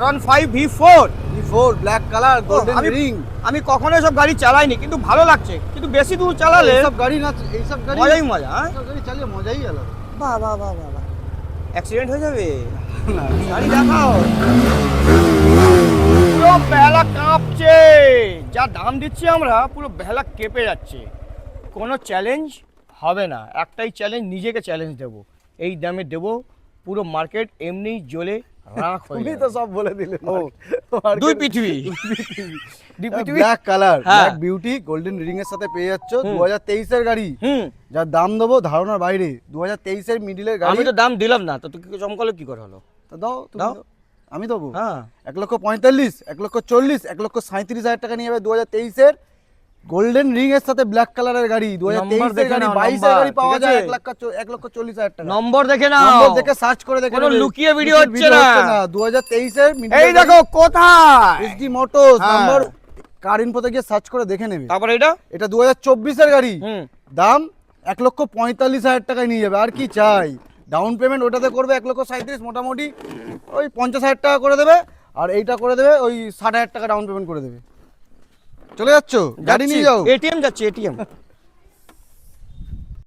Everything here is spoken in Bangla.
R15 V4 V4 black colour golden ring. আমি কখনো এসব গাড়ি চালাইনি, কিন্তু ভালো লাগছে। কিন্তু বেশি দূর চালালে এইসব গাড়ি না, এইসব গাড়ি মজাই মজা। হ্যাঁ, এইসব গাড়ি চালিয়ে মজাই আলাদা। বাহ বাহ বাহ বাহ বাহ, অ্যাক্সিডেন্ট হয়ে যাবে। না, গাড়ি দেখাও, পুরো বেলা কাঁপছে। যা দাম দিচ্ছি আমরা, পুরো বেলা কেঁপে যাচ্ছে। কোনো চ্যালেঞ্জ হবে না, একটাই চ্যালেঞ্জ, নিজেকে চ্যালেঞ্জ দেবো। এই দামে দেবো, পুরো মার্কেট এমনি জ্বলে রাখ হয়ে তুমি যাবে। তো সব বলে দিলে। ও, দুই পৃথিবী, দুই পৃথিবী। ব্ল্যাক কালার, হ্যাঁ। ব্ল্যাক বিউটি গোল্ডেন রিং এর সাথে পেয়ে যাচ্ছ 2023 এর গাড়ি। হুম, যার দাম দেবো ধারণার বাইরে। 2023 এর মিডিলের গাড়ি। আমি তো দাম দিলাম না, তো তুই চমকালো কি করে হলো? তো দাও, তুমি দাও। দাও। আমি দেবো। হ্যাঁ, 1,45,00,000, 1,40,00,000, 1,37,000 টাকা নিয়ে যাবে 2023 এর গোল্ডেন রিং এর সাথে ব্ল্যাক কালারের গাড়ি। 2023 এর দেখে গাড়ি, নাও, 22 এর নম্বর, গাড়ি পাওয়া ঠিক যায় আছে? 1,40,000 টাকা। নম্বর দেখে নাও, নম্বর দেখে সার্চ করে দেখে কোনো নেবে। লুকিয়ে ভিডিও হচ্ছে না। 2023 এর এই দেখো কোথায় এসডি মোটরস হ্যাঁ। নাম্বার। কার ইনফোতে গিয়ে সার্চ করে দেখে নেবে। তারপরে এটা এটা 2024 এর গাড়ি। হুম, দাম 1,45,000 টাকায় নিয়ে যাবে। আর কি চাই? ডাউন পেমেন্ট ওটাতে করবে 1,37,000, মোটামুটি ওই 50,000 টাকা করে দেবে। আর এইটা করে দেবে ওই 60,000 টাকা ডাউন পেমেন্ট করে দেবে। চলে যাচ্ছ, গাড়ি নিয়ে যাও। এটিএম যাচ্ছে, এটিএম।